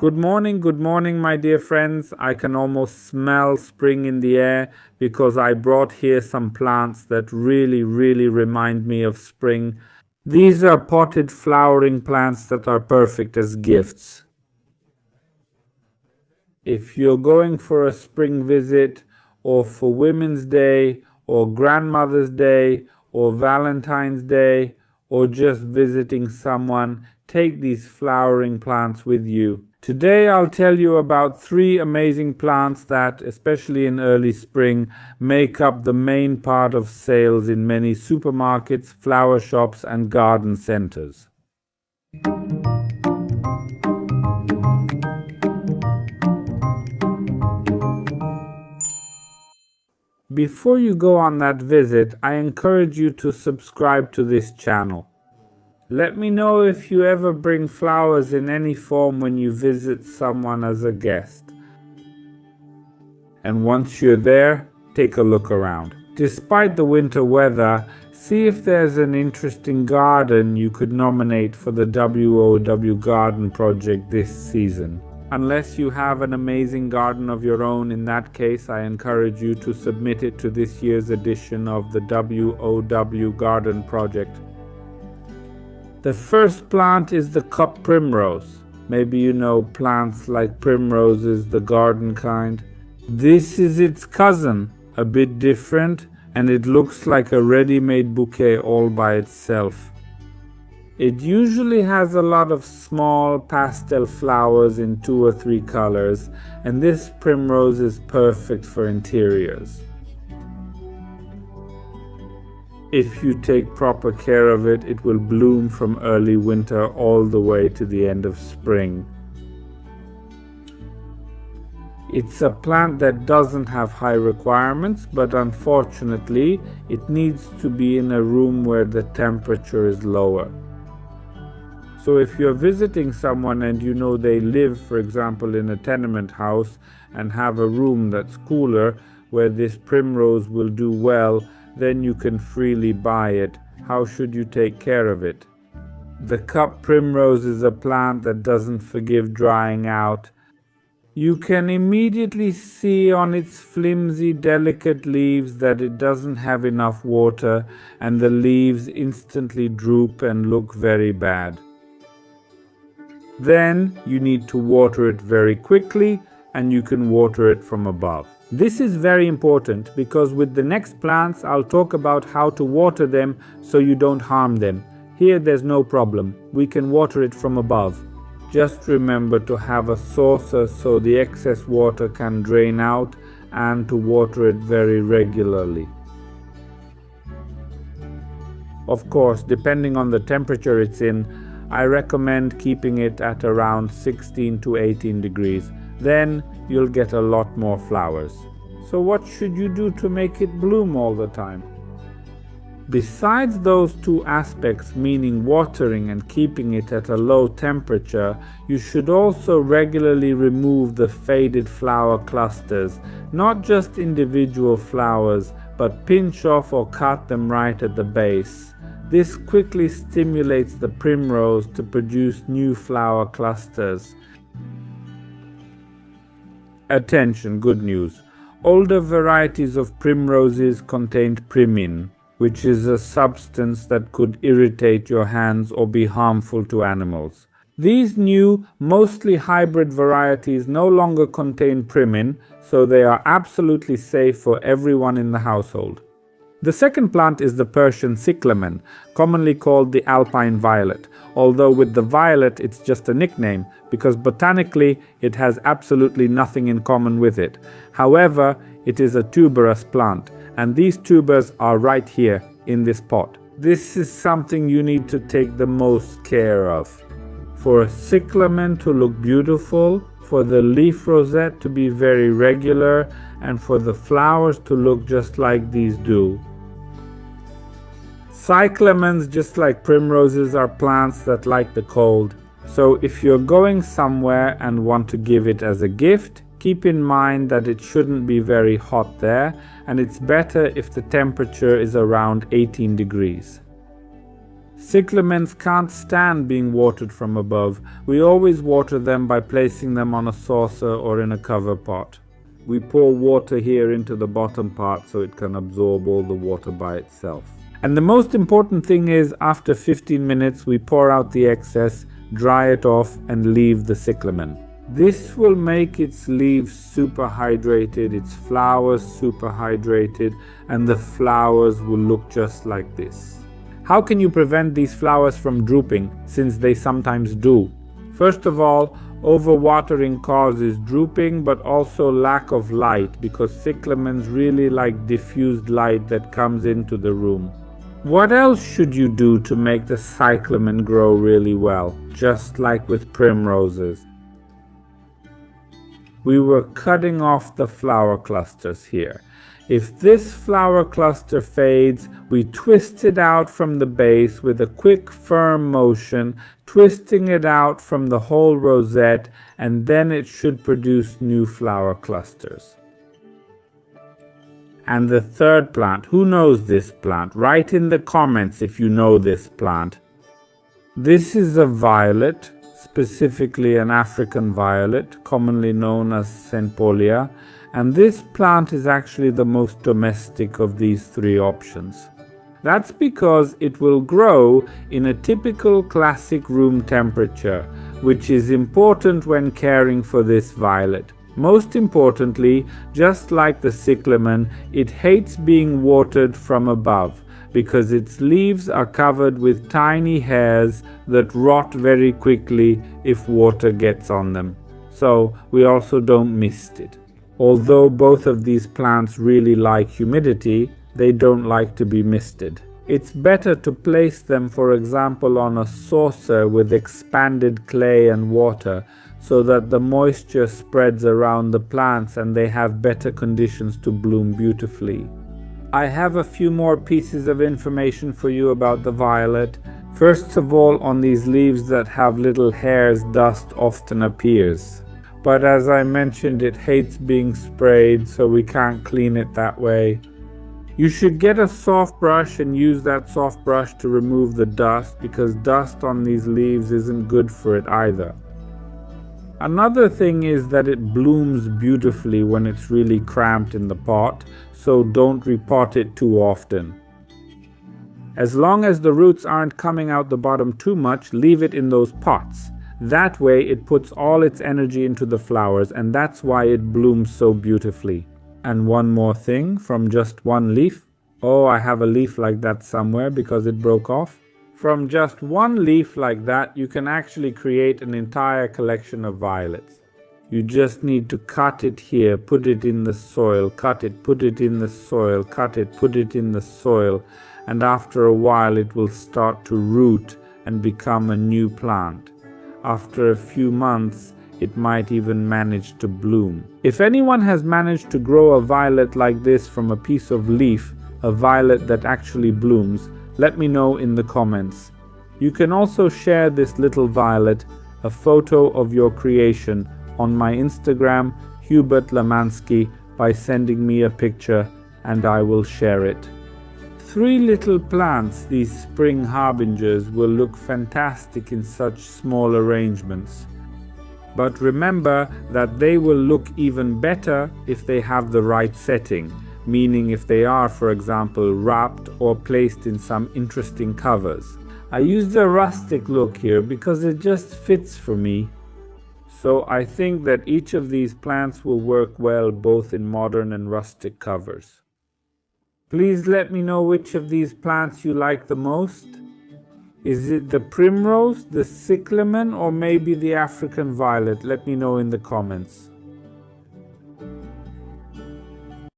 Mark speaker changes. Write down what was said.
Speaker 1: Good morning, my dear friends. I can almost smell spring in the air because I brought here some plants that really remind me of spring. These are potted flowering plants that are perfect as gifts. If you're going for a spring visit, or for Women's Day, or Grandmother's Day, or Valentine's Day, or just visiting someone, take these flowering plants with you. Today I'll tell you about 3 amazing plants that, especially in early spring, make up the main part of sales in many supermarkets, flower shops, and garden centers. Before you go on that visit, I encourage you to subscribe to this channel. Let me know if you ever bring flowers in any form when you visit someone as a guest. And once you're there, take a look around. Despite the winter weather, see if there's an interesting garden you could nominate for the WOW Garden Project this season. Unless you have an amazing garden of your own, in that case I encourage you to submit it to this year's edition of the WOW Garden Project. The first plant is the cup primrose. Maybe you know plants like primroses, the garden kind. This is its cousin, a bit different, and it looks like a ready-made bouquet all by itself. It usually has a lot of small pastel flowers in 2 or 3 colors, and this primrose is perfect for interiors. If you take proper care of it, it will bloom from early winter all the way to the end of spring. It's a plant that doesn't have high requirements, but unfortunately, it needs to be in a room where the temperature is lower. So if you're visiting someone and you know they live, for example, in a tenement house and have a room that's cooler where this primrose will do well, then you can freely buy it. How should you take care of it? The cup primrose is a plant that doesn't forgive drying out. You can immediately see on its flimsy, delicate leaves that it doesn't have enough water, and the leaves instantly droop and look very bad. Then you need to water it very quickly, and you can water it from above. This is very important because with the next plants I'll talk about how to water them so you don't harm them. Here there's no problem. We can water it from above. Just remember to have a saucer so the excess water can drain out, and to water it very regularly. Of course, depending on the temperature it's in, I recommend keeping it at around 16 to 18 degrees. Then you'll get a lot more flowers. So what should you do to make it bloom all the time? Besides those 2 aspects, meaning watering and keeping it at a low temperature, you should also regularly remove the faded flower clusters, not just individual flowers, but pinch off or cut them right at the base. This quickly stimulates the primrose to produce new flower clusters. Attention, good news. Older varieties of primroses contained primin, which is a substance that could irritate your hands or be harmful to animals. These new, mostly hybrid varieties no longer contain primin, so they are absolutely safe for everyone in the household. The second plant is the Persian Cyclamen, commonly called the Alpine Violet, although with the violet it's just a nickname, because botanically it has absolutely nothing in common with it. However, it is a tuberous plant, and these tubers are right here in this pot. This is something you need to take the most care of. For a cyclamen to look beautiful, for the leaf rosette to be very regular, and for the flowers to look just like these do. Cyclamens, just like primroses, are plants that like the cold. So if you're going somewhere and want to give it as a gift, keep in mind that it shouldn't be very hot there, and it's better if the temperature is around 18 degrees. Cyclamens can't stand being watered from above. We always water them by placing them on a saucer or in a cover pot. We pour water here into the bottom part so it can absorb all the water by itself. And the most important thing is, after 15 minutes we pour out the excess, dry it off and leave the cyclamen. This will make its leaves super hydrated, its flowers super hydrated, and the flowers will look just like this. How can you prevent these flowers from drooping, since they sometimes do? First of all, overwatering causes drooping, but also lack of light, because cyclamens really like diffused light that comes into the room. What else should you do to make the cyclamen grow really well, just like with primroses? We were cutting off the flower clusters here. If this flower cluster fades, we twist it out from the base with a quick, firm motion, twisting it out from the whole rosette, and then it should produce new flower clusters. And the third plant, who knows this plant? Write in the comments if you know this plant. This is a violet, specifically an African violet, commonly known as Centpolia, and this plant is actually the most domestic of these three options. That's because it will grow in a typical classic room temperature, which is important when caring for this violet. Most importantly, just like the cyclamen, it hates being watered from above, because its leaves are covered with tiny hairs that rot very quickly if water gets on them. So we also don't mist it. Although both of these plants really like humidity, they don't like to be misted. It's better to place them, for example, on a saucer with expanded clay and water, so that the moisture spreads around the plants and they have better conditions to bloom beautifully. I have a few more pieces of information for you about the violet. First of all, on these leaves that have little hairs, dust often appears. But as I mentioned, it hates being sprayed, so we can't clean it that way. You should get a soft brush and use that soft brush to remove the dust, because dust on these leaves isn't good for it either. Another thing is that it blooms beautifully when it's really cramped in the pot, so don't repot it too often. As long as the roots aren't coming out the bottom too much, leave it in those pots. That way it puts all its energy into the flowers, and that's why it blooms so beautifully. And one more thing, from just one leaf. Oh, I have a leaf like that somewhere because it broke off. From just one leaf like that, you can actually create an entire collection of violets. You just need to cut it here, put it in the soil, cut it, put it in the soil, cut it, put it in the soil, and after a while it will start to root and become a new plant. After a few months, it might even manage to bloom. If anyone has managed to grow a violet like this from a piece of leaf, a violet that actually blooms, let me know in the comments. You can also share this little violet, a photo of your creation, on my Instagram, Hubert Lemansky, by sending me a picture, and I will share it. 3 little plants, these spring harbingers, will look fantastic in such small arrangements. But remember that they will look even better if they have the right setting, meaning if they are, for example, wrapped or placed in some interesting covers. I used a rustic look here because it just fits for me. So I think that each of these plants will work well both in modern and rustic covers. Please let me know which of these plants you like the most. Is it the primrose, the cyclamen, or maybe the African violet? Let me know in the comments.